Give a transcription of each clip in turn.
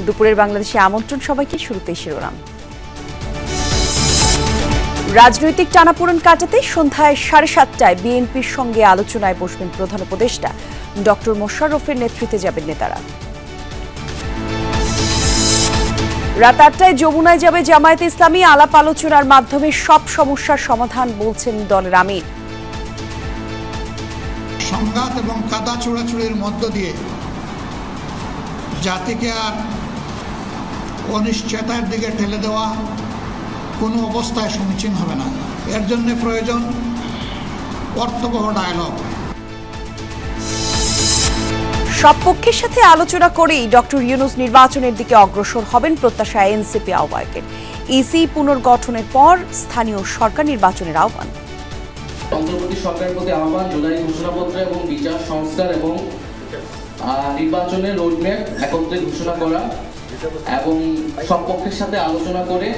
দুপুরের বাংলাদেশে আমন্ত্রণ সবাইকে। শুরুতেই শিরোনাম। রাজনৈতিক টানাপোড়েন কাটাতে সন্ধ্যায় 7:30টায় বিএনপির সঙ্গে আলোচনায় বসবেন প্রধান উপদেষ্টা। ডক্টর মোশাররফের নেতৃত্বে যাবেন নেতারা। রাত 8টায় যমুনায় যাবে জামায়াতে ইসলামী। আলাপ আলোচনার মাধ্যমে সব সমস্যার সমাধান বলছেন দলের আমির। সংঘাত এবং কাদা ছোড়াছুড়ির মধ্য দিয়ে জাতিকে আর অনিশ্চয়তার দিকে ঠেলে দেওয়া কোনো অবস্থায় সমীচীন হবে না। এর জন্য প্রয়োজন অর্থবহ ডায়ালগ। সব পক্ষের সাথে আলোচনা করেই ডক্টর ইউনূস নির্বাচনের দিকে অগ্রসর হবেন প্রত্যাশা এনসিপি আহ্বায়কের। ইসি পুনর্গঠনের পর স্থানীয় সরকার নির্বাচনের আহ্বান। অন্তর্বর্তী সরকারের প্রতি আহ্বান, জুলাই ঘোষণাপত্র এবং বিচার সংস্কার এবং নির্বাচনের রোডম্যাপ একত্রে ঘোষণা করা এবং সব পক্ষের সাথে আলোচনা করে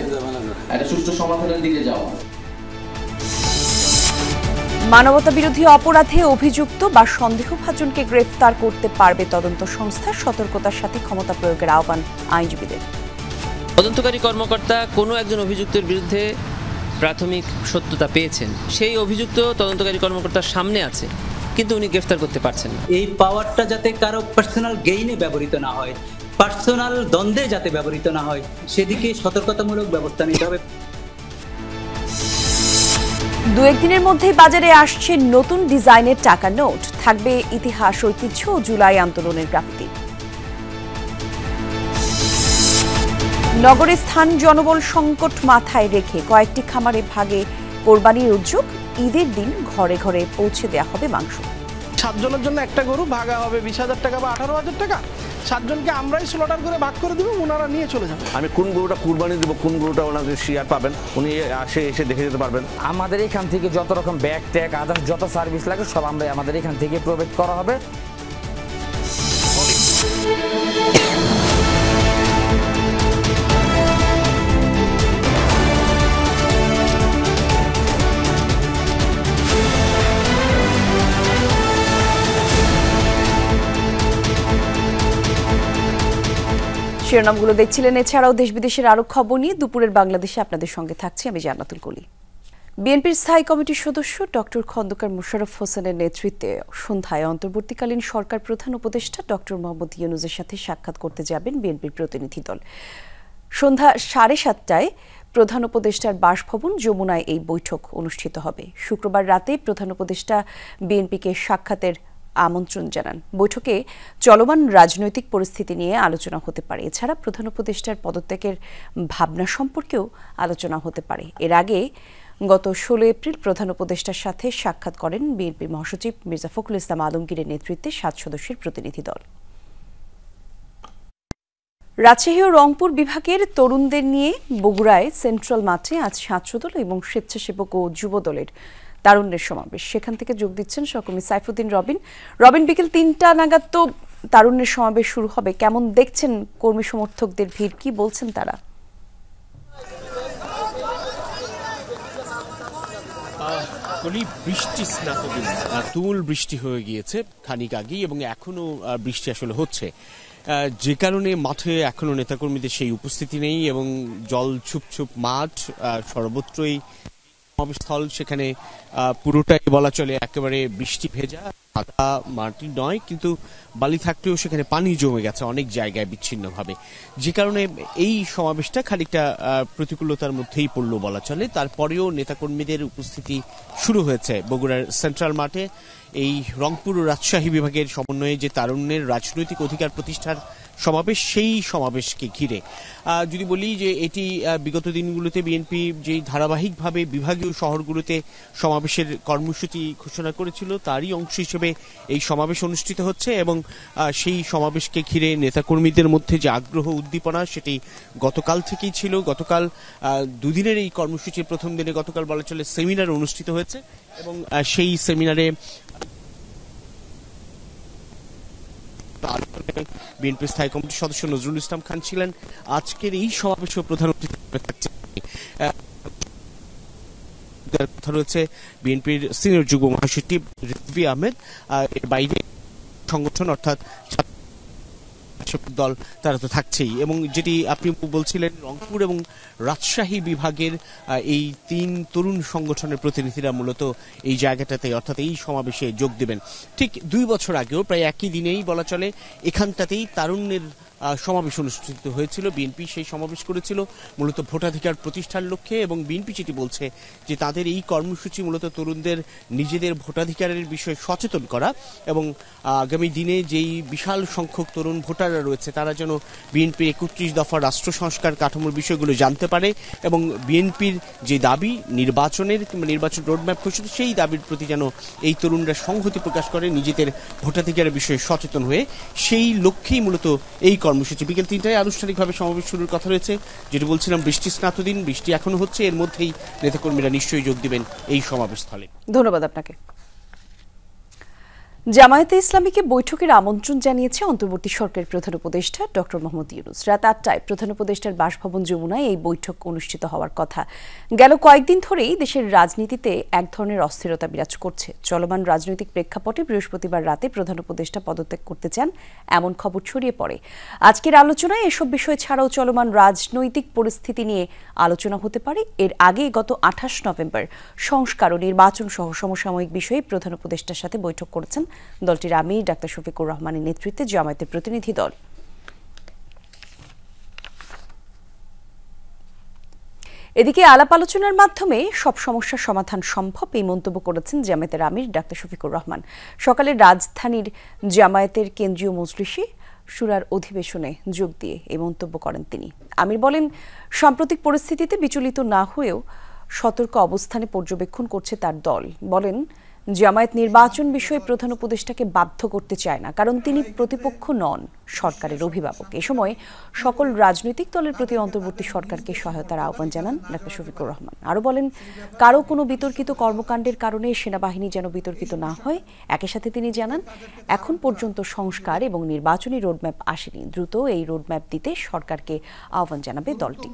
একটা সুষ্ঠু সমাধানের দিকে যাওয়া। মানবতা বিরোধী অপরাধে অভিযুক্ত বা সন্দেহভাজনকে গ্রেফতার করতে পারবে তদন্ত সংস্থা। সতর্কতার সাথে ক্ষমতা প্রয়োগের আহ্বান আইনজীবীদের। তদন্তকারী কর্মকর্তা কোনো একজন অভিযুক্তের বিরুদ্ধে প্রাথমিক সত্যতা পেয়েছেন, সেই অভিযুক্ত তদন্তকারী কর্মকর্তার সামনে আছে, কিন্তু উনি গ্রেফতার করতে পারছেন না। এই পাওয়ারটা যাতে কারো পার্সোনাল গেইনে ব্যবহৃত না হয়, পার্সোনাল দ্বন্দ্বে যাতে ব্যবহৃত না হয়, সেদিকে সতর্কতামূলক ব্যবস্থা নিতে হবে। দু একদিনের মধ্যেই বাজারে আসছে নতুন ডিজাইনের টাকা নোট। থাকবে ইতিহাস, ঐতিহ্য ও জুলাই আন্দোলনের গ্রাফিতি। নগরে স্থান জনবল সংকট মাথায় রেখে কয়েকটি খামারে ভাগে কোরবানির উদ্যোগ। ঈদের দিন ঘরে ঘরে পৌঁছে দেওয়া হবে মাংস। 7 জনের জন্য একটা গরু ভাগা হবে 20,000 টাকা বা 18,000 টাকা। 7 জনকে আমরাই স্লটার করে ভাগ করে দিব, ওনারা নিয়ে চলে যাবে। আমি কোন গরুটা কুরবানি দেবো, কোন গরুটা ওনাদের শেয়ার পাবেন, উনি এসে দেখে যেতে পারবেন। আমাদের এখান থেকে যত রকম ব্যাগ ট্যাগ আদার্স যত সার্ভিস লাগে সব আমরা আমাদের এখান থেকে প্রোভাইড করা হবে। শিরোনামগুলো দেখছিলেন। এছাড়াও দেশ বিদেশের আরো খবর নিয়ে দুপুরের বাংলাদেশে আপনাদের সঙ্গে থাকছি আমি জান্নাতুল কলি। বিএনপির স্থায়ী কমিটির সদস্য ডক্টর খন্দকার মোশাররফ হোসেনের নেতৃত্বে সন্ধ্যায় অন্তর্বর্তীকালীন সরকার প্রধান উপদেষ্টা ডক্টর মোহাম্মদ ইউনূসের সাথে সাক্ষাৎ করতে যাবেন বিএনপির প্রতিনিধি দল। সন্ধ্যা 7:30টায় প্রধান উপদেষ্টার বাসভবন যমুনায় এই বৈঠক অনুষ্ঠিত হবে। শুক্রবার রাতে প্রধান উপদেষ্টা বিএনপিকে সাক্ষাতের আমন্ত্রণ জানান। বৈঠকে চলমান রাজনৈতিক পরিস্থিতি নিয়ে আলোচনা হতে পারে। এছাড়া প্রধান উপদেষ্টার পদত্যাগের ভাবনা সম্পর্কেও আলোচনা হতে পারে। এর আগে গত 16 এপ্রিল প্রধান উপদেষ্টার সাথে সাক্ষাৎ করেন বিএনপি মহাসচিব মির্জা ফখরুল ইসলাম আলমগীরের নেতৃত্বে 7 সদস্যের প্রতিনিধি দল। রাজশাহী ও রংপুর বিভাগের তরুণদের নিয়ে বগুড়ায় সেন্ট্রাল মাঠে আজ ছাত্রদল এবং স্বেচ্ছাসেবক ও যুব দলের তারুণ্যের সমাবেশ। সেখান থেকে যোগ দিচ্ছেন সহকর্মী সাইফুদ্দিন রবিন। বিকেল 3টা নাগাদ তো তারুণ্যের সমাবেশ শুরু হবে। কেমন দেখছেন কর্মী সমর্থকদের ভিড়, কি বলছেন তারা? বৃষ্টি স্নাতদিন তুমুল বৃষ্টি হয়ে গিয়েছে খানিক আগেই এবং এখনো বৃষ্টি আসলে হচ্ছে, যে কারণে মাঠে এখনো নেতাকর্মীদের সেই উপস্থিতি নেই এবং জল ছুপছুপ মাঠ, সর্বত্রই সমাবেশস্থল, সেখানে পুরোটাই বলা চলে একেবারে বৃষ্টি ভেজা, সাদা মাটি নয়, কিন্তু বালি থাকলেও সেখানে পানি জমে গেছে অনেক জায়গায় বিচ্ছিন্নভাবে, যে কারণে এই সমাবেশটা খানিকটা প্রতিকূলতার মধ্যেই পড়লো বলা চলে। তারপরেও নেতাকর্মীদের উপস্থিতি শুরু হয়েছে বগুড়ার সেন্ট্রাল মাঠে। এই রংপুর ও রাজশাহী বিভাগের সমন্বয়ে যে তারুণ্যের রাজনৈতিক অধিকার প্রতিষ্ঠার সমাবেশ, সেই সমাবেশকে ঘিরে যদি বলি যে এটি বিগত দিনগুলোতে বিএনপি যেই ধারাবাহিকভাবে বিভাগীয় শহরগুলোতে সমাবেশের কর্মসূচি ঘোষণা করেছিল, তারই অংশ হিসেবে এই সমাবেশ অনুষ্ঠিত হচ্ছে এবং সেই সমাবেশকে ঘিরে নেতাকর্মীদের মধ্যে যে আগ্রহ উদ্দীপনা, সেটি গতকাল থেকেই ছিল। গতকাল দুদিনের এই কর্মসূচির প্রথম দিনে গতকাল বলা চলে সেমিনার অনুষ্ঠিত হয়েছে এবং সেই সেমিনারে বিএনপি স্থায়ী কমিটির সদস্য নজরুল ইসলাম খান ছিলেন। আজকের এই সমাবেশে প্রধান অতিথি কথা রয়েছে বিএনপির সিনিয়র যুগ্ম মহাসচিব রিজভী আহমেদ। এর বাইরে সংগঠন অর্থাৎ দল তারা তো থাকছেই, এবং যেটি আপনি বলছিলেন রংপুর এবং রাজশাহী বিভাগের এই 3 তরুণ সংগঠনের প্রতিনিধিরা মূলত এই জায়গাটাতে অর্থাৎ এই সমাবেশে যোগ দেবেন। ঠিক 2 বছর আগেও প্রায় একই দিনেই বলা চলে এখানটাতেই তারুণ্যের সমাবেশ অনুষ্ঠিত হয়েছিল। বিএনপি সেই সমাবেশ করেছিল মূলত ভোটাধিকার প্রতিষ্ঠার লক্ষ্যে, এবং বিএনপি যেটি বলছে যে তাদের এই কর্মসূচি মূলত তরুণদের নিজেদের ভোটাধিকারের বিষয়ে সচেতন করা, এবং আগামী দিনে যেই বিশাল সংখ্যক তরুণ ভোটাররা রয়েছে তারা যেন বিএনপির 31 দফা রাষ্ট্র সংস্কার কাঠামোর বিষয়গুলো জানতে পারে, এবং বিএনপির যে দাবি নির্বাচন রোডম্যাপ ঘোষিত সেই দাবির প্রতি যেন এই তরুণরা সংহতি প্রকাশ করে নিজেদের ভোটাধিকারের বিষয়ে সচেতন হয়ে, সেই লক্ষ্যেই মূলত এই কর্মসূচি। বিকেল 3টায় আনুষ্ঠানিকভাবে সমাবেশ শুরুর কথা রয়েছে। যেটা বলছিলাম, বৃষ্টি স্নাত দিন, বৃষ্টি এখনো হচ্ছে, এর মধ্যেই নেতাকর্মীরা নিশ্চয়ই যোগ দিবেন এই সমাবেশস্থলে। ধন্যবাদ আপনাকে। জামায়াতে ইসলামীকে বৈঠকের আমন্ত্রণ জানিয়েছে অন্তর্বর্তী সরকারের প্রধান উপদেষ্টা ডক্টর মোহাম্মদ ইউনূস। রাত 8টায় প্রধান উপদেষ্টার বাসভবন যমুনায় এই বৈঠক অনুষ্ঠিত হওয়ার কথা। গেল কয়েকদিন ধরেই দেশের রাজনীতিতে এক ধরনের অস্থিরতা বিরাজ করছে। চলমান রাজনৈতিক প্রেক্ষাপটে বৃহস্পতিবার রাতে প্রধান উপদেষ্টা পদত্যাগ করতে চান এমন খবর ছড়িয়ে পড়ে। আজকের আলোচনায় এসব বিষয় ছাড়াও চলমান রাজনৈতিক পরিস্থিতি নিয়ে আলোচনা হতে পারে। এর আগে গত 28 নভেম্বর সংস্কার ও নির্বাচন সহ সমসাময়িক বিষয়ে প্রধান উপদেষ্টার সাথে বৈঠক করেছেন দলটির আমির ডাক্তার শফিকুর রহমানের নেতৃত্বে জামায়াতের প্রতিনিধি দল। এদিকে আলাপ আলোচনার মাধ্যমে সব সমস্যার সমাধান সম্ভব, এই মন্তব্য করেছেন জামায়াতের আমির ডাক্তার শফিকুর রহমান। সকালে রাজধানীর জামায়াতের কেন্দ্রীয় মজলিসে শুরার অধিবেশনে যোগ দিয়ে এই মন্তব্য করেন তিনি। আমির বলেন, সাম্প্রতিক পরিস্থিতিতে বিচলিত না হয়েও সতর্ক অবস্থানে পর্যবেক্ষণ করছে তার দল। বলেন, জামায়াত নির্বাচন বিষয়ে প্রধান উপদেষ্টাকে বাধ্য করতে চায় না, কারণ তিনি প্রতিপক্ষ নন, সরকারের অভিভাবক। এ সময় সকল রাজনৈতিক দলের প্রতি অন্তর্বর্তী সরকারকে সহায়তার আহ্বান জানান ডাক্তার শফিকুর রহমান। আরও বলেন, কারো কোনো বিতর্কিত কর্মকাণ্ডের কারণে সেনাবাহিনী যেন বিতর্কিত না হয়। একই সাথে তিনি জানান, এখন পর্যন্ত সংস্কার এবং নির্বাচনী রোডম্যাপ আসেনি, দ্রুত এই রোডম্যাপ দিতে সরকারকে আহ্বান জানাবে দলটি।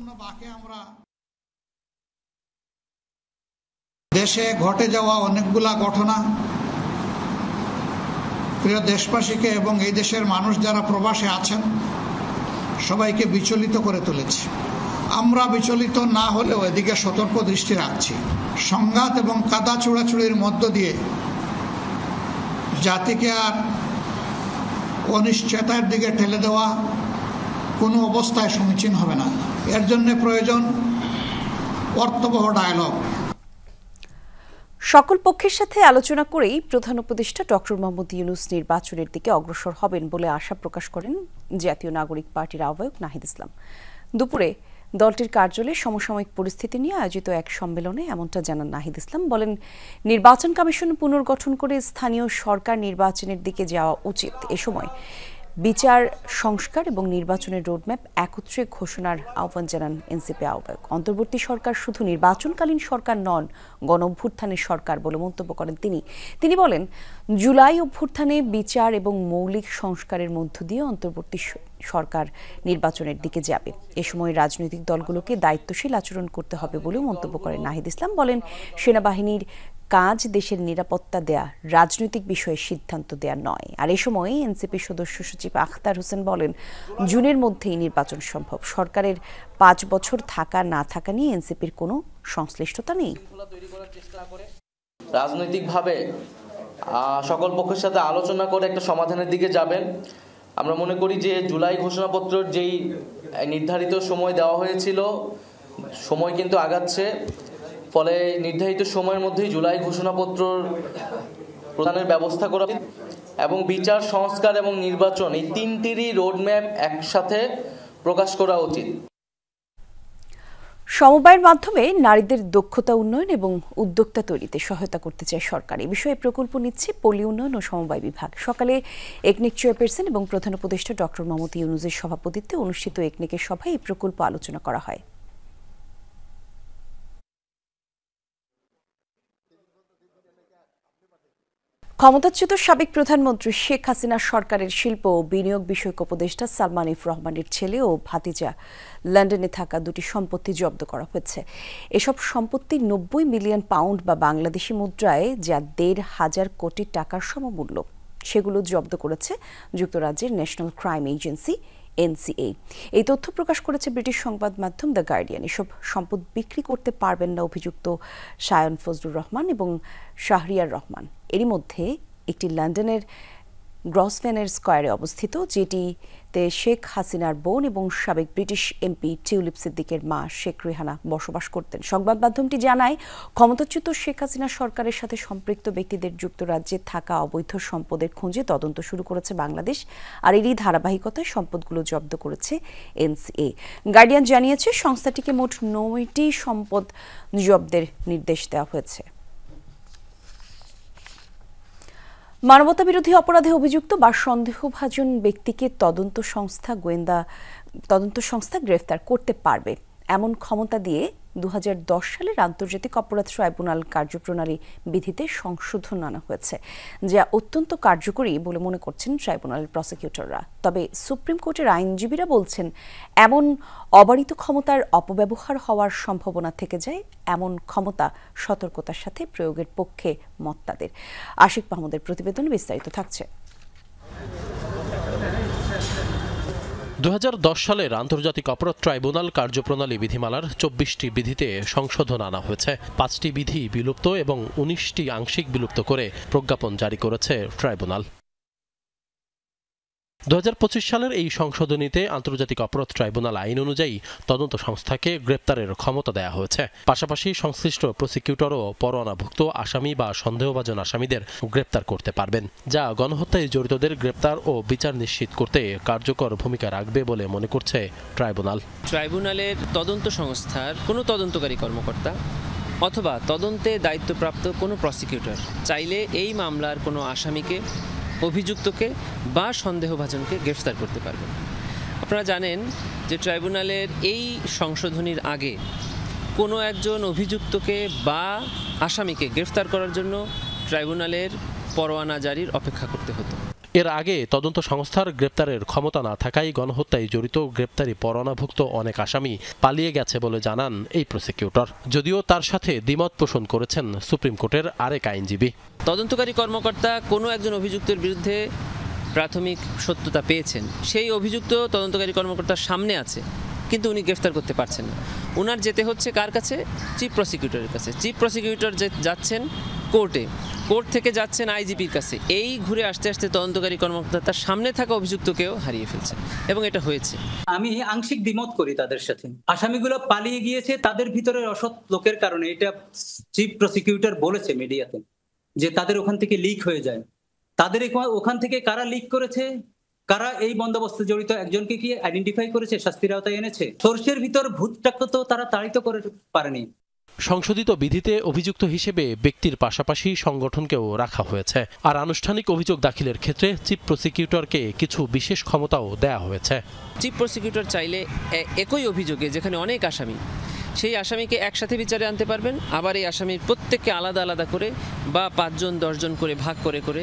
দেশে ঘটে যাওয়া অনেকগুলা ঘটনা প্রিয় দেশবাসীকে এবং এই দেশের মানুষ যারা প্রবাসে আছেন সবাইকে বিচলিত করে তুলেছে। আমরা বিচলিত না হলেও এদিকে সতর্ক দৃষ্টি রাখছি। সংঘাত এবং কাদা ছোড়াছুড়ির মধ্য দিয়ে জাতিকে আর অনিশ্চয়তার দিকে ঠেলে দেওয়া কোনো অবস্থায় সমীচীন হবে না। এর জন্য প্রয়োজন অর্থবহ ডায়ালগ। সকল পক্ষের সাথে আলোচনা করেই প্রধান উপদেষ্টা ডক্টর মোহাম্মদ ইউনূস নির্বাচনের দিকে অগ্রসর হবেন বলে আশা প্রকাশ করেন জাতীয় নাগরিক পার্টির আহ্বায়ক নাহিদ ইসলাম। দুপুরে দলটির কার্যালয়ে সমসাময়িক পরিস্থিতি নিয়ে আয়োজিত এক সম্মেলনে এমনটা জানান নাহিদ ইসলাম। বলেন, নির্বাচন কমিশন পুনর্গঠন করে স্থানীয় সরকার নির্বাচনের দিকে যাওয়া উচিত। এ সময় বিচার সংস্কার এবং নির্বাচনের রোডম্যাপ একত্রে ঘোষণার আহ্বান জানান এনসিপি আহ্বায়ক। অন্তর্বর্তী সরকার শুধু নির্বাচনকালীন সরকার নন, গণ অভ্যুত্থানের সরকার বলে মন্তব্য করেন তিনি বলেন, জুলাই অভ্যুত্থানে বিচার এবং মৌলিক সংস্কারের মধ্য দিয়ে অন্তর্বর্তী সরকার নির্বাচনের দিকে যাবে। এ সময় রাজনৈতিক দলগুলোকে দায়িত্বশীল আচরণ করতে হবে বলেও মন্তব্য করেন নাহিদ ইসলাম। বলেন, সেনাবাহিনীর কাজ দেশের নিরাপত্তা দেয়া, রাজনৈতিক বিষয়ে সিদ্ধান্ত দেয়া নয়। আর এ সময় এনসিপি সদস্য সচিব আখতার হোসেন বলেন, জুনের মধ্যেই নির্বাচন সম্ভব। সরকারের 5 বছর থাকা না থাকা নিয়ে এনসিপির কোনো সংশ্লিষ্টতা নেই। রাজনৈতিকভাবে সকল পক্ষের সাথে আলোচনা করে একটা সমাধানের দিকে যাবেন। আমরা মনে করি যে জুলাই ঘোষণাপত্রের যেই নির্ধারিত সময় দেওয়া হয়েছিল, সময় কিন্তু আগাচ্ছে। ফলে নির্ধারিত সময়ের মধ্যেই জুলাই ঘোষণাপত্র প্রদানের ব্যবস্থা করা এবং বিচার সংস্কার এবং নির্বাচন, এই 3টিরই রোডম্যাপ একসাথে প্রকাশ করা উচিত। সমবায়ের মাধ্যমে নারীদের দক্ষতা উন্নয়ন এবং উদ্যোক্তা তৈরিতে সহায়তা করতে চায় সরকার। এই বিষয়ে প্রকল্প নিচ্ছে পল্লী উন্নয়ন ও সমবায় বিভাগ। সকালে একনেক চেয়ারপারসন এবং প্রধান উপদেষ্টা ডক্টর মোহাম্মদ ইউনূসের সভাপতিত্বে অনুষ্ঠিত একনেকের সভায় এই প্রকল্প আলোচনা করা হয়। ক্ষমতাচ্যুত সাবেক প্রধানমন্ত্রী শেখ হাসিনা সরকারের শিল্প ও বিনিয়োগ বিষয়ক উপদেষ্টা সালমান এফ রহমানের ছেলে ও ভাতিজা লন্ডনে থাকা 2টি সম্পত্তি জব্দ করা হয়েছে। এসব সম্পত্তি 90 মিলিয়ন পাউন্ড বা বাংলাদেশি মুদ্রায়, যা 1,500 কোটি টাকার সমমূল্য। সেগুলো জব্দ করেছে যুক্তরাজ্যের ন্যাশনাল ক্রাইম এজেন্সি NCA। এই তথ্য প্রকাশ করেছে ব্রিটিশ সংবাদ মাধ্যম দ্য গার্ডিয়ান। এসব সম্পদ বিক্রি করতে পারবেন না অভিযুক্ত শায়ন ফজলুর রহমান এবং শাহরিয়ার রহমান। এরই মধ্যে একটি লন্ডনের গ্রসভেনার স্কয়ারে অবস্থিত, যেটিতে শেখ হাসিনার বোন এবং সাবেক ব্রিটিশ এমপি টিউলিপ সিদ্দিকের মা শেখ রেহানা বসবাস করতেন। সংবাদ মাধ্যমটি জানায়, ক্ষমতাচ্যুত শেখ হাসিনা সরকারের সাথে সম্পৃক্ত ব্যক্তিদের যুক্তরাজ্যে থাকা অবৈধ সম্পদের খোঁজে তদন্ত শুরু করেছে বাংলাদেশ, আর এরই ধারাবাহিকতায় সম্পদগুলো জব্দ করেছে NCA। গার্ডিয়ান জানিয়েছে, সংস্থাটিকে মোট 9টি সম্পদ জব্দের নির্দেশ দেওয়া হয়েছে। মানবতাবিরোধী অপরাধে অভিযুক্ত বা সন্দেহভাজন ব্যক্তিকে তদন্ত সংস্থা গ্রেফতার করতে পারবে এমন ক্ষমতা দিয়ে 2010 সালের আন্তর্জাতিক অপরাধ ট্রাইব্যুনাল কার্যপ্রণালী বিধিতে সংশোধন আনা হয়েছে, যা অত্যন্ত কার্যকরী বলে মনে করছেন ট্রাইব্যুনালের প্রসিকিউটররা। তবে সুপ্রিম কোর্টের আইনজীবীরা বলছেন, এমন অবারিত ক্ষমতার অপব্যবহার হওয়ার সম্ভাবনা থেকে যায়। এমন ক্ষমতা সতর্কতার সাথে প্রয়োগের পক্ষে মত তাদের। আশিক মাহমুদের প্রতিবেদনে বিস্তারিত থাকছে। 2010 সালের আন্তর্জাতিক অপরাধ ট্রাইব্যুনাল কার্যপ্রণালী বিধিমালার 24টি বিধিতে সংশোধন আনা হয়েছে। 5টি বিধি বিলুপ্ত এবং 19টি আংশিক বিলুপ্ত করে প্রজ্ঞাপন জারি করেছে ট্রাইব্যুনাল। 2025 সালের এই সংশোধনীতে আন্তর্জাতিক অপরাধ ট্রাইব্যুনাল আইন অনুযায়ী তদন্ত সংস্থাকে গ্রেপ্তারের ক্ষমতা দেয়া হয়েছে। পাশাপাশি সংশ্লিষ্ট প্রসিকিউটর ও পরোয়ানাভুক্ত আসামি বা সন্দেহভাজন আসামিদের গ্রেপ্তার করতে পারবেন, যা গণহত্যায় জড়িতদের গ্রেপ্তার ও বিচার নিশ্চিত করতে কার্যকর ভূমিকা রাখবে বলে মনে করছে ট্রাইব্যুনাল। ট্রাইব্যুনালের তদন্ত সংস্থার কোনো তদন্তকারী কর্মকর্তা অথবা তদন্তে দায়িত্বপ্রাপ্ত কোনো প্রসিকিউটর চাইলে এই মামলার কোনো আসামিকে, অভিযুক্তকে বা সন্দেহভাজনকে গ্রেফতার করতে পারবেন। আপনারা জানেন যে ট্রাইব্যুনালের এই সংশোধনীর আগে কোনো একজন অভিযুক্তকে বা আসামিকে গ্রেফতার করার জন্য ট্রাইব্যুনালের পরোয়ানা জারির অপেক্ষা করতে হতো। এর আগে তদন্ত সংস্থার গ্রেপ্তারের ক্ষমতা না থাকায় গণহত্যায় জড়িত গ্রেপ্তারি পরোয়ানাভুক্ত অনেক আসামি পালিয়ে গেছে বলে জানান এই প্রসিকিউটর, যদিও তার সাথে দ্বিমত পোষণ করেছেন সুপ্রিম কোর্টের আরেক আইনজীবী। তদন্তকারী কর্মকর্তা কোনো একজন অভিযুক্তের বিরুদ্ধে প্রাথমিক সত্যতা পেয়েছেন, সেই অভিযুক্ত তদন্তকারী কর্মকর্তার সামনে আছে, কিন্তু উনি গ্রেফতার করতে পারছেন না। উনার যেতে হচ্ছে কার কাছে? চিফ প্রসিকিউটরের কাছে। চিফ প্রসিকিউটর যাচ্ছেন কোর্টে, কোর্ট থেকে যাচ্ছেন আইজিপির কাছে। এই ঘুরে আসতে আসতে তদন্তকারী কর্মকর্তা তার সামনে থাকা অভিযুক্তকেও হারিয়ে ফেলছে, এবং এটা হয়েছে। আমি আংশিক দ্বিমত করি তাদের সাথে। আসামিগুলো পালিয়ে গিয়েছে তাদের ভিতরের অসৎ লোকের কারণে। এটা চিফ প্রসিকিউটর বলেছে মিডিয়াতে যে তাদের ওখান থেকে লিক হয়ে যায়। তাদের ওখান থেকে কারা লিক করেছে, কারা এই বন্দোবস্তে জড়িত, একজনকে কি আইডেন্টিফাই করেছে, শাস্তির আওতায় এনেছে? সর্ষের ভিতর ভূতটাকে তো তারা তাড়িত করে পারেনি। সংশোধিত বিধিতে অভিযুক্ত হিসেবে ব্যক্তির পাশাপাশি সংগঠনকেও রাখা হয়েছে, আর আনুষ্ঠানিক অভিযোগ দাখিলের ক্ষেত্রে চিফ প্রসিকিউটরকে কিছু বিশেষ ক্ষমতাও দেয়া হয়েছে। চিফ প্রসিকিউটর চাইলে একই অভিযোগে যেখানে অনেক আসামি, সেই আসামিকে একসাথে বিচারে আনতে পারবেন, আবার এই আসামির প্রত্যেককে আলাদা আলাদা করে বা 5 জন 10 জন করে ভাগ করে করে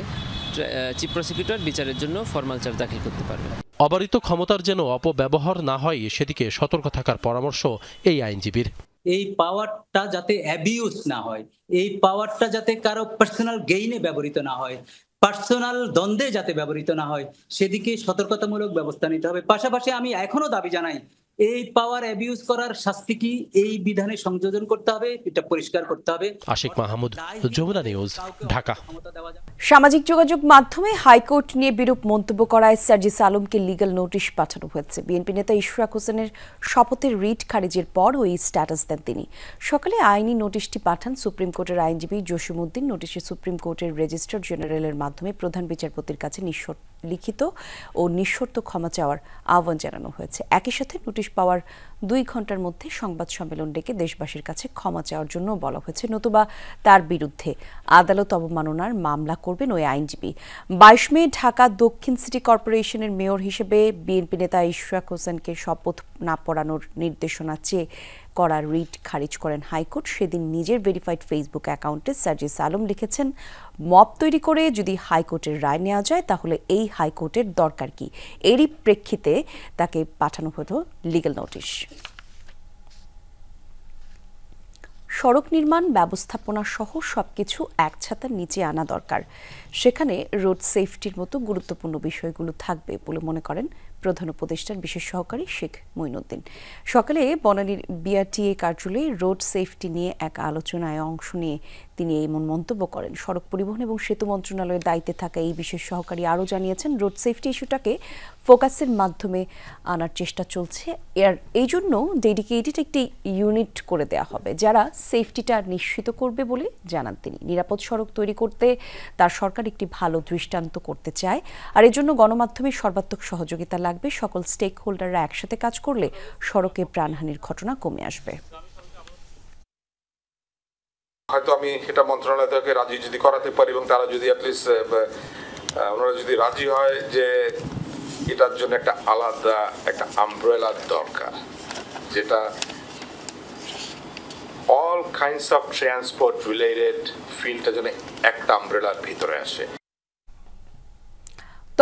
চিফ প্রসিকিউটর বিচারের জন্য ফরমাল চার্জ দাখিল করতে পারবেন। অবারিত ক্ষমতার যেন অপব্যবহার না হয় সেদিকে সতর্ক থাকার পরামর্শ এই আইনজীবীর। এই পাওয়ারটা যাতে অ্যাবিউজ না হয়, এই পাওয়ারটা যাতে কারো পার্সোনাল গেইনে ব্যবহৃত না হয়, পার্সোনাল দ্বন্দ্বে যাতে ব্যবহৃত না হয়, সেদিকে সতর্কতামূলক ব্যবস্থা নিতে হবে। পাশাপাশি আমি এখনো দাবি জানাই, এই পাওয়ার অ্যাবিউজ করার শাস্তি কি এই বিধানে সংযোজন করতে হবে, এটা পরিষ্কার করতে হবে। আশিক মাহমুদ, যমুনা নিউজ, ঢাকা। সামাজিক যোগাযোগ মাধ্যমে হাইকোর্ট নিয়ে বিরূপ মন্তব্য করায় সার্জিস আলমকে লিগ্যাল নোটিশ পাঠানো হয়েছে। বিএনপি নেতা ইশরাক হোসেনের শপথের রিট খারিজের পর ওই স্ট্যাটাস দেন তিনি। সকালে আইনি নোটিশটি পাঠান সুপ্রিম কোর্টের আইনজীবী জসিমউদ্দিন। নোটিশে সুপ্রিম কোর্টের রেজিস্ট্রার জেনারেলের মাধ্যমে প্রধান বিচারপতির কাছে লিখিত ও নিঃশর্ত ক্ষমা চাওয়ার আহ্বান জানানো হয়েছে। একই সাথে নোটিশ পাওয়ার 2 ঘন্টার মধ্যে সংবাদ সম্মেলন ডেকে দেশবাসীর কাছে ক্ষমা চাওয়ার জন্য বলা হয়েছে, নতুবা তার বিরুদ্ধে আদালত অবমাননার মামলা করবেন ওই আইনজীবী। 22 মে ঢাকা দক্ষিণ সিটি কর্পোরেশনের মেয়র হিসেবে বিএনপি নেতা ইশরাক হোসেনকে শপথ না পড়ানোর নির্দেশনা চেয়ে করা রিট খারিজ করেন হাইকোর্ট। সেদিন নিজের ভেরিফাইড ফেসবুক অ্যাকাউন্টে সার্জিস আলম লিখেছেন, মব তৈরি করে যদি হাইকোর্টের রায় নেওয়া যায় তাহলে এই হাইকোর্টের দরকার কি? এরই প্রেক্ষিতে তাকে পাঠানো হলো লিগ্যাল নোটিশ। সড়ক নির্মাণ ব্যবস্থাপনা সহ সবকিছু এক ছাতার নিচে আনা দরকার। সেখানে রোড সেফটির মতো গুরুত্বপূর্ণ বিষয়গুলো থাকবে বলে মনে করেন প্রধান উপদেষ্টার বিশেষ সহকারী শেখ মঈনুদ্দিন। সকালে বনানীর বিআরটিএ কার্যালয়ে রোড সেফটি নিয়ে এক আলোচনায় অংশ নিয়ে তিনি এমন মন্তব্য করেন। সড়ক পরিবহন এবং সেতু মন্ত্রণালয়ের দায়িত্বে থাকা এই বিশেষ সহকারী আরও জানিয়েছেন, রোড সেফটি ইস্যুটাকে ফোকাসের মাধ্যমে আনার চেষ্টা চলছে। এর এই জন্য ডেডিকেটেড একটি ইউনিট করে দেওয়া হবে যারা সেফটিটা নিশ্চিত করবে বলে জানান তিনি। নিরাপদ সড়ক তৈরি করতে তার সরকার একটি ভালো দৃষ্টান্ত করতে চায়, আর এর জন্য গণমাধ্যমের সর্বাত্মক সহযোগিতা লাগবে। সকল স্টেক হোল্ডাররা একসাথে কাজ করলে সড়কে প্রাণহানির ঘটনা কমে আসবে। হয়তো আমি এটা মন্ত্রণালয় থেকে রাজি যদি করাতে পারি এবং তারা যদি অ্যাটলিস্ট ওনারা যদি রাজি হয় যে এটার জন্য একটা আলাদা একটা আমব্রেলা দরকার, যেটা all kinds of transport related ফিল্ডটা যেন একটা আমব্রেলার ভিতরে আসে।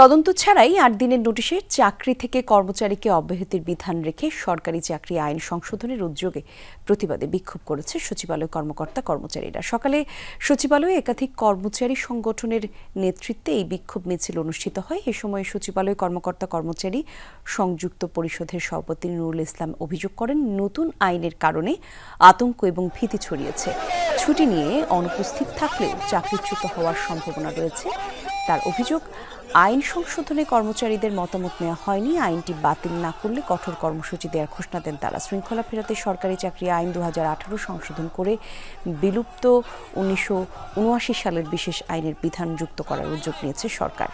তদন্ত ছাড়াই 8 দিনের নোটিশে চাকরি থেকে কর্মচারীকে অব্যাহতির বিধান রেখে সরকারি চাকরি আইন সংশোধনের উদ্যোগে প্রতিবাদে বিক্ষোভ করেছে সচিবালয় কর্মকর্তা কর্মচারীরা। সকালে সচিবালয়ে একাধিক কর্মচারী সংগঠনের নেতৃত্বে এই বিক্ষোভ মিছিল অনুষ্ঠিত হয়। এ সময় সচিবালয় কর্মকর্তা কর্মচারী সংযুক্ত পরিষদের সভাপতি নুরুল ইসলাম অভিযোগ করেন, নতুন আইনের কারণে আতঙ্ক এবং ভীতি ছড়িয়েছে। ছুটি নিয়ে অনুপস্থিত থাকলেও চাকরিচ্যুত হওয়ার সম্ভাবনা রয়েছে। তার অভিযোগ, আইন সংশোধনে কর্মচারীদের মতামত নেওয়া হয়নি। আইনটি বাতিল না করলে কঠোর কর্মসূচি দেওয়ার ঘোষণা দেন তারা। শৃঙ্খলা ফেরাতে সরকারি চাকরি আইন 2018 সংশোধন করে বিলুপ্ত 1979 সালের বিশেষ আইনের বিধান যুক্ত করার উদ্যোগ নিয়েছে সরকার।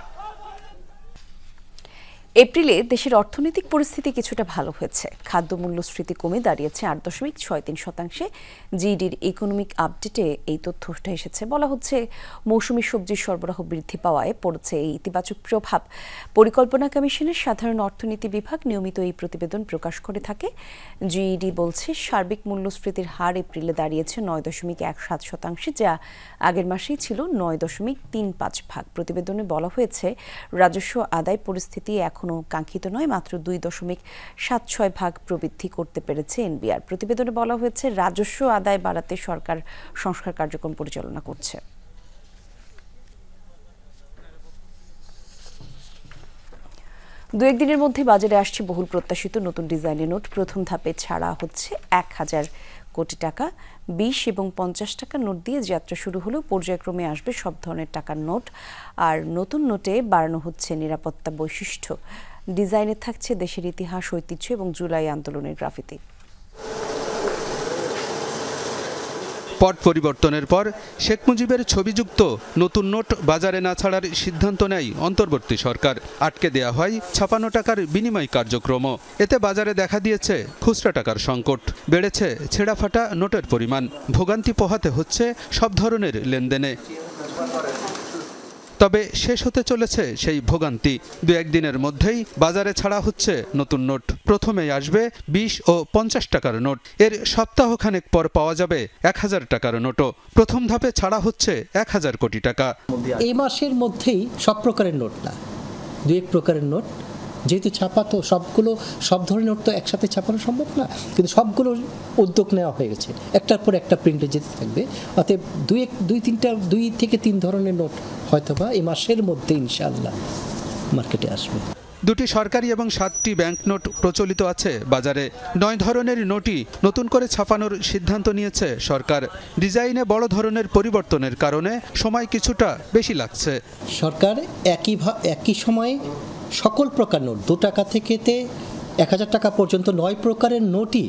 এপ্রিলে দেশের অর্থনৈতিক পরিস্থিতি কিছুটা ভালো হয়েছে। খাদ্য মূল্যস্ফীতি কমে দাঁড়িয়েছে 8.63%। জিডির ইকোনমিক আপডেটে এই তথ্য উঠে এসেছে। বলা হচ্ছে, মৌসুমী সবজির সরবরাহ বৃদ্ধি পাওয়ায় পড়েছে এই ইতিবাচক প্রভাব। পরিকল্পনা কমিশনের সাধারণ অর্থনীতি বিভাগ নিয়মিত এই প্রতিবেদন প্রকাশ করে থাকে। জিইডি বলছে, সার্বিক মূল্যস্ফীতির হার এপ্রিলে দাঁড়িয়েছে 9.17%, যা আগের মাসেই ছিল 9.35%। প্রতিবেদনে বলা হয়েছে, রাজস্ব আদায় পরিস্থিতি এখনো কাঙ্ক্ষিত নয়, মাত্র 2.76% প্রবৃদ্ধি করতে পেরেছে এনবিআর। প্রতিবেদনে বলা হয়েছে, রাজস্ব আদায় বাড়াতে সরকার সংস্কার কার্যক্রম পরিচালনা করছে। দু একদিনের মধ্যে বাজারে আসছে বহুল প্রত্যাশিত নতুন ডিজাইনের নোট। প্রথম ধাপে ছাড়া হচ্ছে 1000 কোটি টাকা। 20 এবং 50 টাকার নোট দিয়ে যাত্রা শুরু হলেও পর্যায়ক্রমে আসবে সব ধরনের টাকার নোট। আর নতুন নোটে বাড়ানো হচ্ছে নিরাপত্তা বৈশিষ্ট্য। ডিজাইনে থাকছে দেশের ইতিহাস, ঐতিহ্য এবং জুলাই আন্দোলনের গ্রাফিতি। পট পরিবর্তনের পর শেখ মুজিবের ছবিযুক্ত নতুন নোট বাজারে না ছাড়ার সিদ্ধান্ত নেয় অন্তর্বর্তী সরকার। আটকে দেয়া হয় ছাপানো টাকার বিনিময় কার্যক্রম। এতে বাজারে দেখা দিয়েছে খুচরা টাকার সংকট, বেড়েছে ছেঁড়াফাটা নোটের পরিমাণ। ভোগান্তি পোহাতে হচ্ছে সব ধরনের লেনদেনে। তবে শেষ হতে চলেছে সেই ভোগান্তি। 2-1 দিনের মধ্যেই বাজারে ছাড়া হচ্ছে নতুন নোট। প্রথমেই আসবে 20 ও 50 টাকার নোট। এর সপ্তাহখানেক পর পাওয়া যাবে 1000 টাকার নোটও। প্রথম ধাপে ছাড়া হচ্ছে 1000 কোটি টাকা। এই মাসের মধ্যেই সব প্রকারের নোট না, 2-1 প্রকারের নোট, যেহেতু ছাপা তো সব ধরনের নোট তো একসাথে ছাপানো সম্ভব না, কিন্তু সবগুলো উদ্যোগ নেওয়া হয়ে গেছে। একটার পর একটা প্রিন্টে যেতে থাকবে। অতএব 2 থেকে 3 ধরনের নোট হয়তোবা এই মাসের মধ্যে ইনশাআল্লাহ মার্কেটে আসবে। 2টি সরকারি এবং 7টি ব্যাংক নোট প্রচলিত আছে বাজারে। 9 ধরনের নোটই নতুন করে ছাপানোর সিদ্ধান্ত নিয়েছে সরকার। ডিজাইনে বড় ধরনের পরিবর্তনের কারণে সময় কিছুটা বেশি লাগছে। সরকার একই সময়ে সকল প্রকার নোট 2 টাকা থেকে 1000 টাকা পর্যন্ত 9 প্রকারের নোটই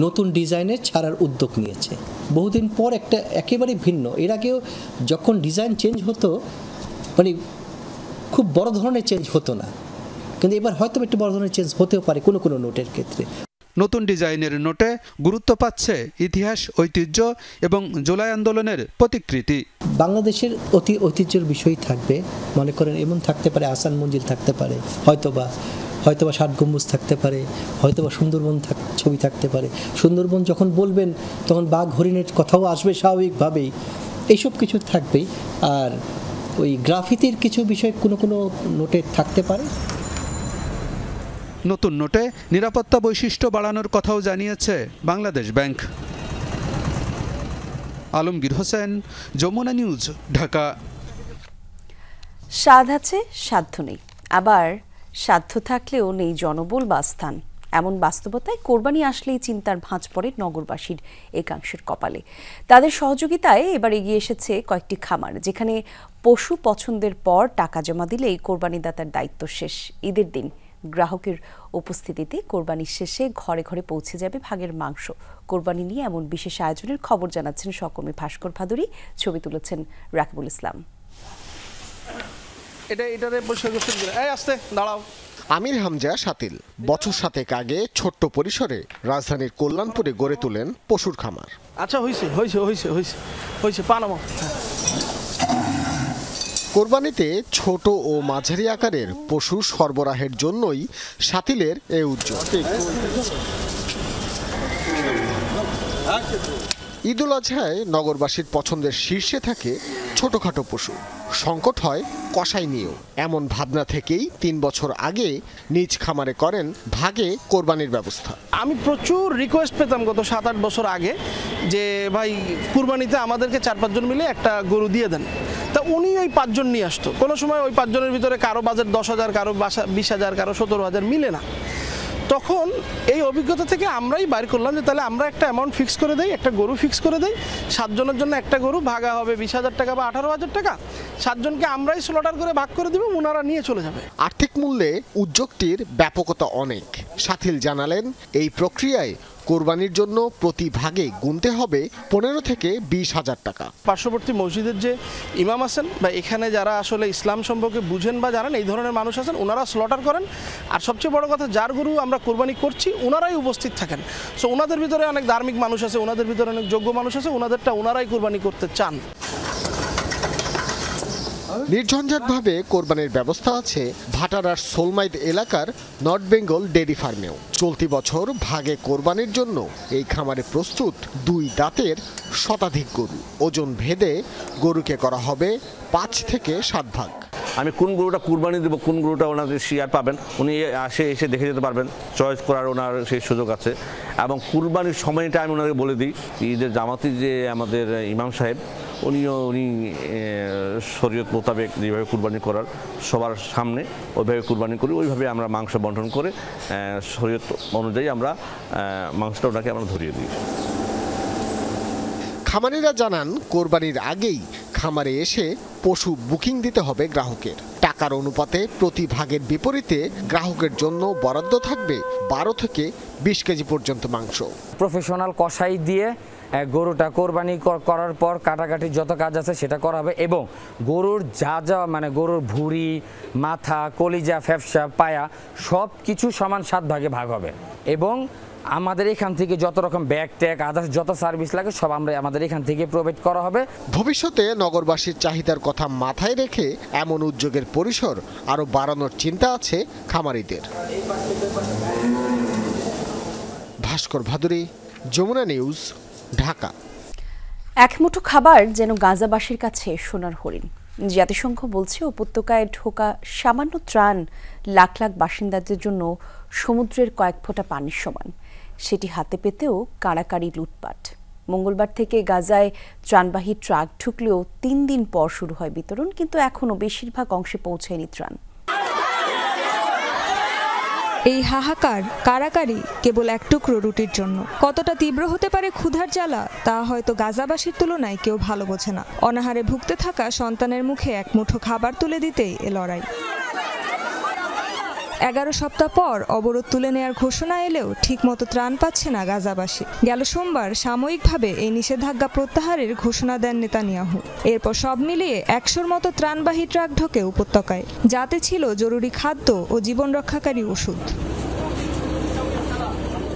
নতুন ডিজাইনে ছাড়ার উদ্যোগ নিয়েছে। বহুদিন পর একটা একেবারে ভিন্ন। এর আগেও যখন ডিজাইন চেঞ্জ হতো, মানে খুব বড় ধরনের চেঞ্জ হতো না, কিন্তু এবার হয়তো একটু বড় ধরনের চেঞ্জ হতেও পারে কোনো কোনো নোটের ক্ষেত্রে। নতুন ডিজাইনের নোটে গুরুত্ব পাচ্ছে ইতিহাস, ঐতিহ্য এবং জুলাই আন্দোলনের প্রতিকৃতি। বাংলাদেশের ঐতিহ্যের বিষয় থাকবে। মনে করেন এমন থাকতে পারে, আহসান মঞ্জিল থাকতে পারে, হয়তোবা 7 গম্বুজ থাকতে পারে, হয়তোবা সুন্দরবন ছবি থাকতে পারে। সুন্দরবন যখন বলবেন তখন বাঘ হরিণের কথাও আসবে স্বাভাবিকভাবেই। এইসব কিছু থাকবেই। আর ওই গ্রাফিতির কিছু বিষয় কোনো নোটে থাকতে পারে। নতুন নোটে নিরাপত্তা বৈশিষ্ট্য বাড়ানোর কথাও জানিয়েছে বাংলাদেশ ব্যাংক। আলমগীর হোসেন, যমুনা নিউজ, ঢাকা। স্বাদ আছে, সাধ্য নেই, আবার সাধ্য থাকলেও নেই জনবল বা স্থান। এমন বাস্তবতায় কোরবানি আসলেই চিন্তার ভাঁজ পড়ে নগরবাসীর একাংশের কপালে। তাদের সহযোগিতায় এবার এগিয়ে এসেছে কয়েকটি খামার, যেখানে পশু পছন্দের পর টাকা জমা দিলেই কোরবানিদাতার দায়িত্ব শেষ। ঈদের দিন গ্রাহকের উপস্থিতিতে কোরবানির শেষে ঘরে ঘরে পৌঁছে যাবে ভাগের মাংস। কোরবানি নিয়ে এমন বিশেষ আয়োজনের খবর জানাচ্ছেন সহকর্মী ভাস্কর ভাদুরী, ছবি তুলেছেন রাকিবুল ইসলাম। আমির হামজা শাতিল বছর 7 আগে ছোট্ট পরিসরে রাজধানীর কল্যাণপুরে গড়ে তোলেন পশুর খামার। আচ্ছা, হয়েছে পানামা। কোরবানিতে ছোট ও মাঝারি আকারের পশু সরবরাহের জন্যই শাতিলের এই উদ্যোগ। ঈদুল আজহায় নগরবাসীর পছন্দের শীর্ষে থাকে ছোটখাটো পশু। সংকট হয় কসাই নিয়েও। এমন ভাবনা থেকেই 3 বছর আগে নিজ খামারে করেন ভাগে কোরবানির ব্যবস্থা। আমি প্রচুর রিকোয়েস্ট পেতাম গত 7-8 বছর আগে যে ভাই কুরবানিতে আমাদেরকে 4-5 জন মিলে একটা গরু দিয়ে দেন। তা উনি ওই 5 জন নিয়ে আসতো। কোনো সময় ওই 5 জনের ভিতরে কারো বাজেট 10,000, কারো 20,000, কারো 17,000 মিলে না। তখন এই অভিজ্ঞতা থেকে আমরাই বাইর করলাম যে তাহলে আমরা একটা অ্যামাউন্ট ফিক্স করে দেই, একটা গরু ফিক্স করে দেই। 7 জনের জন্য একটা গরু ভাগা হবে 20,000 টাকা বা 18,000 টাকা। 7 জনকে আমরাই স্লটার করে ভাগ করে দিব, ওনারা নিয়ে চলে যাবে। আর্থিক মূল্যে উদ্যোগটির ব্যাপকতা অনেক। শাথিল জানালেন, এই প্রক্রিয়ায় কোরবানির জন্য প্রতি ভাগে গুনতে হবে 15 থেকে 20,000 টাকা। পার্শ্ববর্তী মসজিদের যে ইমাম আছেন বা এখানে যারা আসলে ইসলাম সম্পর্কে বুঝেন বা জানেন এই ধরনের মানুষ আছেন, ওনারা স্লটার করেন। আর সবচেয়ে বড় কথা, যার গরু আমরা কোরবানি করছি ওনারাই উপস্থিত থাকেন। সো ওনাদের ভিতরে অনেক ধার্মিক মানুষ আছে, ওনাদের ভিতরে অনেক যোগ্য মানুষ আছে, ওনাদেরটা ওনারাই কোরবানি করতে চান। নির্ঝঞ্ঝাটভাবে কোরবানির ব্যবস্থা আছে ভাটারার সোলমাইদ এলাকার নর্থ বেঙ্গল ডেয়ারি ফার্মেও। চলতি বছর ভাগে কোরবানির জন্য এই খামারে প্রস্তুত 2 দাঁতের শতাধিক গরু। ওজন ভেদে গরুকে করা হবে 5 থেকে 7 ভাগ। আমি কোন গরুটা কুরবানি দেবো, কোন গরুটা ওনাদের শেয়ার পাবেন, উনি এসে দেখে যেতে পারবেন, চয়েস করার ওনার সেই সুযোগ আছে। এবং কুরবানির সময়টা আমি ওনাকে বলে দিই। ঈদের জামাতি যে আমাদের ইমাম সাহেব, উনি শরীয়ত মোতাবেক যেভাবে কুরবানি করার সবার সামনে ওইভাবে কুরবানি করি, ওইভাবে আমরা মাংস বন্টন করে শরীয়ত অনুযায়ী আমরা মাংসটা ওনাকে আমরা ধরিয়ে দিই। খামারিরা জানান, কোরবানির আগেই খামারে এসে পশু বুকিং দিতে হবে গ্রাহকের। টাকার অনুপাতে প্রতি ভাগের বিপরীতে গ্রাহকের জন্য বরাদ্দ থাকবে 12 থেকে 20 কেজি পর্যন্ত মাংস। প্রফেশনাল কসাই দিয়ে গরুটা কোরবানি করার পর কাটাকাটি যত কাজ আছে সেটা করা হবে, এবং গরুর যা মানে গরুর ভুঁড়ি, মাথা, কলিজা, ফ্যাপসা, পায়া সব কিছু সমান 7 ভাগে ভাগ হবে। এবং আমাদের এখান থেকে যত রকম ব্যাগ ট্যাগ আদার্স যত সার্ভিস লাগে সব আমরা আমাদের এখান থেকে প্রোভাইড করা হবে। ভবিষ্যতে নগরবাসীর চাহিদার কথা মাথায় রেখে এমন উদ্যোগের পরিসর আরো বাড়ানোর চিন্তা আছে খামারিদের। ভাস্কর ভাদুরী, যমুনা নিউজ, ঢাকা। এক মুঠো খাবার যেন গাজাবাসীর কাছে সোনার হরিণ। জাতিসংঘ বলছে উপত্যকায় ঢোকা সামান্য ত্রাণ লাখ লাখ বাসিন্দাদের জন্য সমুদ্রের কয়েক ফোঁটা পানির সমান। সেটি হাতে পেতেও কাড়াকাড়ি লুটপাট। মঙ্গলবার থেকে গাজায় ত্রাণবাহী ট্রাক ঢুকলেও 3 দিন পর শুরু হয় বিতরণ, কিন্তু এখনও বেশিরভাগ অংশে পৌঁছায়নি ত্রাণ। এই হাহাকার কারাকারি কেবল এক টুকরো রুটির জন্য। কতটা তীব্র হতে পারে ক্ষুধার জ্বালা তা হয়তো গাজাবাসীর তুলনায় কেউ ভালো বোঝে না। অনাহারে ভুগতে থাকা সন্তানের মুখে এক মুঠো খাবার তুলে দিতেই এ লড়াই। 11 সপ্তাহ পর অবরোধ তুলে নেয়ার ঘোষণা এলেও ঠিকমতো ত্রাণ পাচ্ছে না গাজাবাসী। গেল সোমবার সাময়িকভাবে এই নিষেধাজ্ঞা প্রত্যাহারের ঘোষণা দেন নেতানিয়াহু। এরপর সব মিলিয়ে 100-র মতো ত্রাণবাহী ট্রাক ঢোকে উপত্যকায়, যাতে ছিল জরুরি খাদ্য ও জীবন রক্ষাকারী ওষুধ।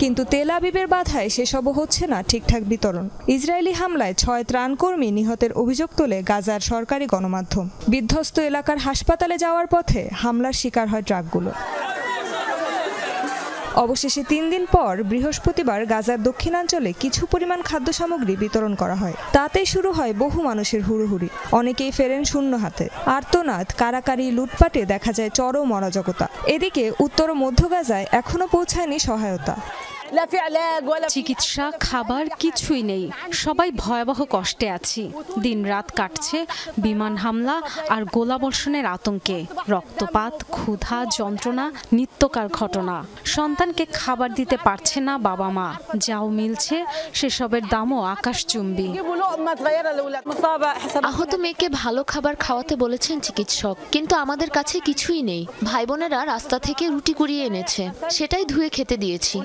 কিন্তু তেল আবিবের বাধায় সেসবও হচ্ছে না ঠিকঠাক বিতরণ। ইসরায়েলি হামলায় 6 ত্রাণকর্মী নিহতের অভিযোগ তোলে গাজার সরকারি গণমাধ্যম। বিধ্বস্ত এলাকার হাসপাতালে যাওয়ার পথে হামলার শিকার হয় ট্রাকগুলো। অবশেষে 3 দিন পর বৃহস্পতিবার গাজার দক্ষিণাঞ্চলে কিছু পরিমাণ খাদ্য সামগ্রী বিতরণ করা হয়। তাতেই শুরু হয় বহু মানুষের হুড়োহুড়ি। অনেকেই ফেরেন শূন্য হাতে। আর্তনাদ, কারাকারি, লুটপাটে দেখা যায় চরম অরাজকতা। এদিকে উত্তর ও মধ্য গাজায় এখনো পৌঁছায়নি সহায়তা। চিকিৎসা, খাবার কিছুই নেই। সবাই ভয়াবহ কষ্টে আছি। দিনরাত কাটছে বিমান হামলা আর গোলাবর্ষণের আতঙ্কে। রক্তপাত, ক্ষুধা, যন্ত্রণা নিত্যকার ঘটনা। সন্তানকে খাবার দিতে পারছে না বাবা মা। যাও মিলছে সেসবের দামও আকাশচুম্বী। আহত মেয়েকে ভালো খাবার খাওয়াতে বলেছেন চিকিৎসক, কিন্তু আমাদের কাছে কিছুই নেই। ভাই বোনেরা রাস্তা থেকে রুটি কুড়িয়ে এনেছে, সেটাই ধুয়ে খেতে দিয়েছি।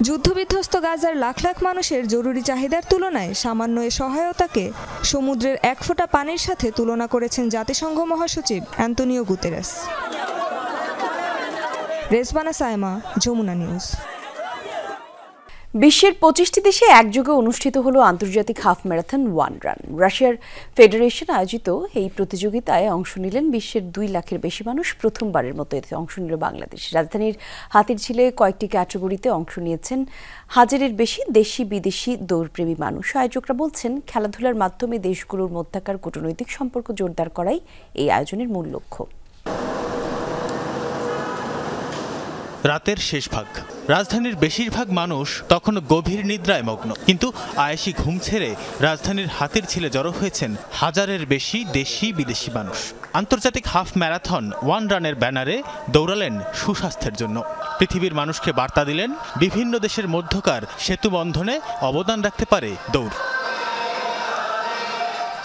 যুদ্ধবিধ্বস্ত গাজার লাখ লাখ মানুষের জরুরি চাহিদার তুলনায় সামান্য এ সহায়তাকে সমুদ্রের এক ফোঁটা পানির সাথে তুলনা করেছেন জাতিসংঘ মহাসচিব Antonio Guterres. Rezwana Saima, Jamuna news. বিশ্বের 25টি দেশে একযোগে অনুষ্ঠিত হলো আন্তর্জাতিক হাফ ম্যারাথন ওয়ান রান। রাশিয়ার ফেডারেশন আয়োজিত এই প্রতিযোগিতায় অংশ নিলেন বিশ্বের 2 লাখের বেশি মানুষ। প্রথমবারের মতো এতে অংশ নিল বাংলাদেশ। রাজধানীর হাতিরঝিলে কয়েকটি ক্যাটাগরিতে অংশ নিয়েছেন 1000-এর বেশি দেশি বিদেশি দৌড়প্রেমী মানুষ। আয়োজকরা বলছেন, খেলাধুলার মাধ্যমে দেশগুলোর মধ্যকার কূটনৈতিক সম্পর্ক জোরদার করাই এই আয়োজনের মূল লক্ষ্য। রাতের শেষ ভাগ, রাজধানীর বেশিরভাগ মানুষ তখনও গভীর নিদ্রায় মগ্ন, কিন্তু আয়েশি ঘুম ছেড়ে রাজধানীর হাতিরঝিলে জড়ো হয়েছেন 1000-এর বেশি দেশি বিদেশি মানুষ। আন্তর্জাতিক হাফ ম্যারাথন ওয়ান রানের ব্যানারে দৌড়ালেন সুস্বাস্থ্যের জন্য। পৃথিবীর মানুষকে বার্তা দিলেন, বিভিন্ন দেশের মধ্যকার সেতু বন্ধনে অবদান রাখতে পারে দৌড়।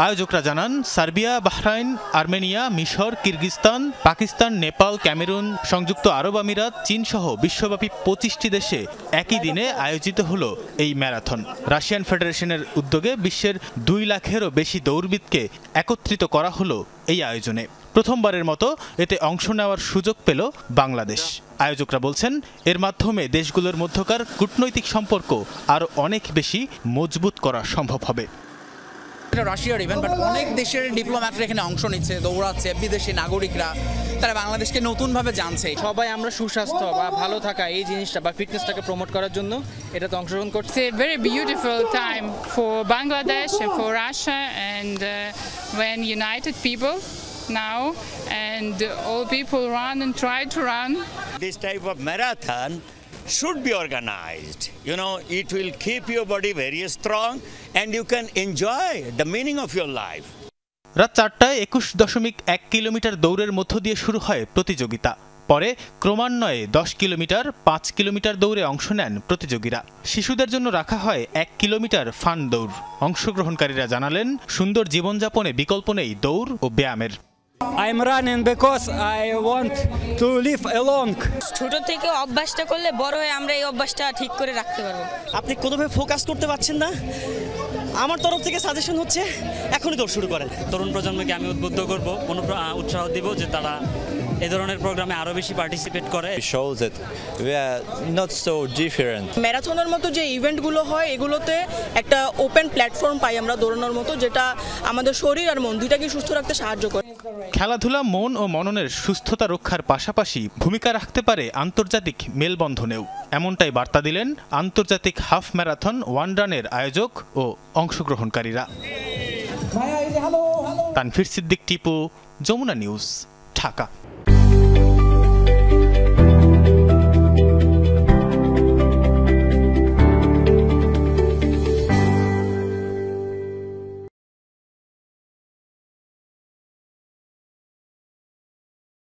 আয়োজকরা জানান, সার্বিয়া, বাহরাইন, আর্মেনিয়া, মিশর, কিরগিজস্তান, পাকিস্তান, নেপাল, ক্যামেরুন, সংযুক্ত আরব আমিরাত, চীন সহ বিশ্বব্যাপী 25টি দেশে একই দিনে আয়োজিত হলো এই ম্যারাথন। রাশিয়ান ফেডারেশনের উদ্যোগে বিশ্বের 2 লাখেরও বেশি দৌড়বিদকে একত্রিত করা হলো এই আয়োজনে। প্রথমবারের মতো এতে অংশ নেওয়ার সুযোগ পেল বাংলাদেশ। আয়োজকরা বলছেন, এর মাধ্যমে দেশগুলোর মধ্যকার কূটনৈতিক সম্পর্ক আরও অনেক বেশি মজবুত করা সম্ভব হবে। রাশিয়ার ইভেন্ট, বাট অনেক দেশের ডিপ্লোম্যাটরা এখানে অংশ নিচ্ছে, দৌড়াচ্ছে। বিদেশি নাগরিকরা তারা বাংলাদেশকে নতুনভাবে জানছে। সবাই আমরা সুস্বাস্থ্য বা ভালো থাকা এই জিনিসটা বা ফিটনেসটাকে প্রমোট করার জন্য এটাতে অংশগ্রহণ করছে। It's a very beautiful time for Bangladesh and for Russia, and when united people now and all people run and try to run. This type of marathon should be organized. You know, it will keep your body very strong and you can enjoy the meaning of your life. রাত 4টায় 21.1 kilometre দৌড়ের মধ্য দিয়ে শুরু হয় প্রতিযোগিতা। পরে ক্রমান্বয়ে 10 kilometre, 5 kilometre দৌড়ে অংশ নেন প্রতিযোগীরা। শিশুদের জন্য রাখা হয় 1 কিলোমিটার ফান দৌড়। অংশগ্রহণকারীরা জানালেন, সুন্দর জীবনযাপনে বিকল্প নেই দৌড় ও ব্যায়ামের। I'm running because I want to live along. ছোট থেকে অভ্যাসটা করলে বড় হয়ে আমরা এই অভ্যাসটা ঠিক করে রাখতে পারবো। আপনি কোনোভাবে ফোকাস করতে পারছেন না, আমার তরফ থেকে সাজেশন হচ্ছে এখনই দৌড় শুরু করেন। তরুণ প্রজন্মকে আমি উদ্বুদ্ধ করব, উৎসাহ দিব যে তারা এই ধরনের প্রোগ্রামে আরো বেশি পার্টিসিপেট করে। shows that we are not so different. ম্যারাথনের মতো যে ইভেন্টগুলো হয় এগুলোতে একটা ওপেন প্ল্যাটফর্ম পাই আমরা দৌড়ানোর মতো, যেটা আমাদের শরীর আর মন দুইটাকে সুস্থ রাখতে সাহায্য করে। খেলাধুলা মন ও মননের সুস্থতা রক্ষার পাশাপাশি ভূমিকা রাখতে পারে আন্তর্জাতিক মেলবন্ধনেও, এমনটাই বার্তা দিলেন আন্তর্জাতিক হাফ ম্যারাথন ওয়ান রানের আয়োজক ও অংশগ্রহণকারীরা। তানভীর সিদ্দিক, টিপু, যমুনা নিউজ, ঢাকা।